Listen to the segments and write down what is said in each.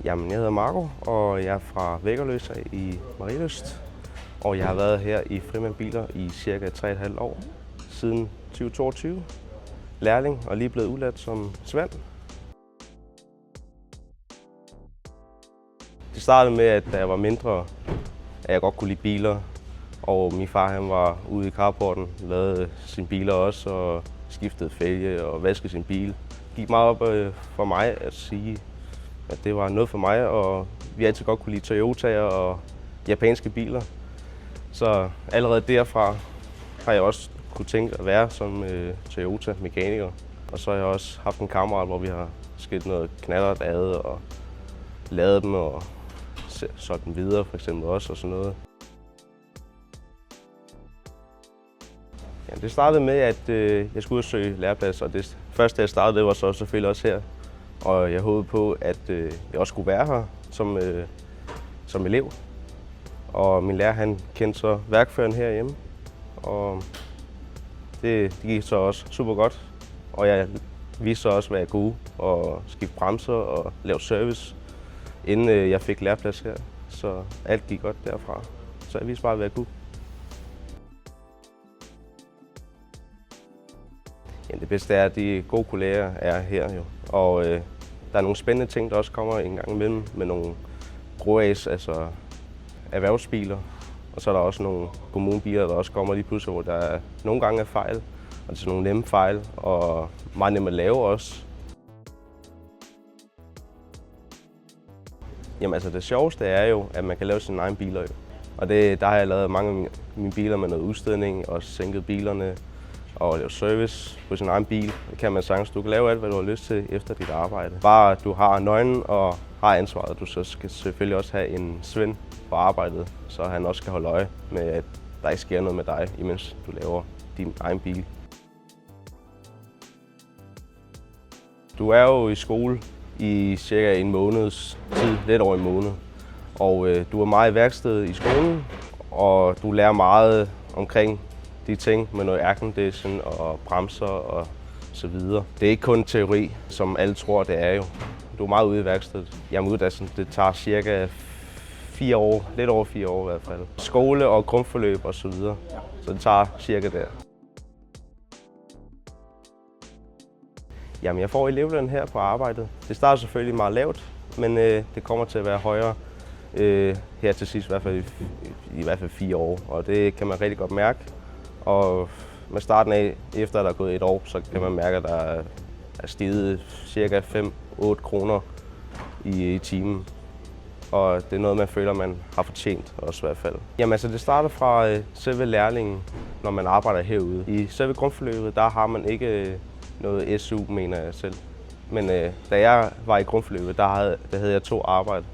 Jamen, jeg hedder Marco, og jeg er fra Væggerløse i Marielyst. Og jeg har været her i Frimand Biler i cirka 3,5 år, siden 2022. Lærling og lige blevet udlært som svend. Det startede med, at da jeg var mindre, at jeg godt kunne lide biler. Og min far han var ude i carporten, lavede sine biler også og skiftede fælge og vaskede sin bil. Det gik meget op for mig at sige, at det var noget for mig, og vi altid godt kunne lide Toyota og japanske biler. Så allerede derfra har jeg også kunne tænke at være som Toyota-mekaniker. Og så har jeg også haft en kammerat, hvor vi har skilt noget knallert ad og lavet dem og solgt dem videre for eksempel også og sådan noget. Ja, det startede med, at jeg skulle ud og søge læreplads, og det første jeg startede, det var så selvfølgelig også her. Og jeg håbede på, at jeg også skulle være her som elev. Og min lærer han kendte så værkføreren herhjemme, og det gik så også super godt. Og jeg viste så også, hvad jeg kunne, og skifte bremser og lave service, inden jeg fik læreplads her. Så alt gik godt derfra. Så jeg viste bare, hvad jeg kunne. Ja, det bedste er, at de gode kolleger er her jo. Og der er nogle spændende ting, der også kommer en gang imellem med nogle GroAs, altså erhvervsbiler. Og så er der også nogle kommunebiler, der også kommer lige pludselig, hvor der nogle gange er fejl. Og det er nogle nemme fejl, og meget nemme at lave også. Jamen altså det sjoveste er jo, at man kan lave sine egne biler jo. Og der har jeg lavet mange af mine biler med noget udstødning og sænket bilerne og lave service på sin egen bil. Det kan man sagtens. Du kan lave alt, hvad du har lyst til efter dit arbejde. Bare at du har nøglen og har ansvaret. Du så skal selvfølgelig også have en svend på arbejdet, så han også skal holde øje med, at der ikke sker noget med dig, imens du laver din egen bil. Du er jo i skole i cirka en måneds tid, lidt over en måned. Og du er meget i værkstedet i skolen, og du lærer meget omkring de ting med noget aircondition og bremser og så videre. Det er ikke kun teori, som alle tror, det er jo. Du er meget ude i værkstedet. Jamen uddannelsen, det tager cirka 4 år, lidt over 4 år i hvert fald. Skole og grundforløb og så videre. Så det tager cirka der. Jamen jeg får elevløn her på arbejdet. Det starter selvfølgelig meget lavt, men det kommer til at være højere her til sidst, i hvert fald 4 år. Og det kan man rigtig godt mærke. Og med starten af, efter der er gået 1 år, så kan man mærke, at der er steget ca. 5-8 kroner i timen. Og det er noget, man føler, man har fortjent også i hvert fald. Jamen altså, det starter fra selve lærlingen, når man arbejder herude. I selve grundforløbet, der har man ikke noget SU, mener jeg selv. Men da jeg var i grundforløbet, der havde jeg 2 arbejde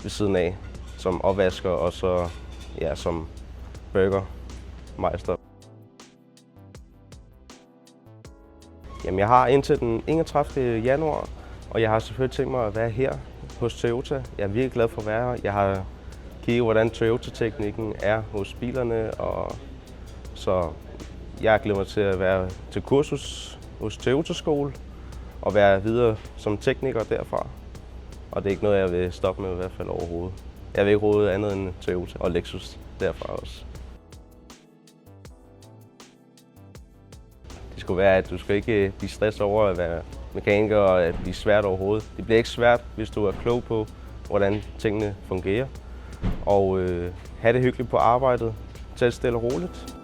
ved siden af, som opvasker og så som burgermeister. Jamen, jeg har indtil den 31. januar, og jeg har selvfølgelig tænkt mig at være her hos Toyota. Jeg er virkelig glad for at være her. Jeg har kigget, hvordan Toyota-teknikken er hos bilerne, og så jeg glæder mig til at være til kursus hos Toyota-skole og være videre som tekniker derfra. Og det er ikke noget, jeg vil stoppe med i hvert fald overhovedet. Jeg vil ikke råde andet end Toyota og Lexus derfra også. Det skulle være, at du skal ikke blive stresset over at være mekaniker og at blive svært overhovedet. Det bliver ikke svært, hvis du er klog på, hvordan tingene fungerer. Og have det hyggeligt på arbejdet. Tag det stille og roligt.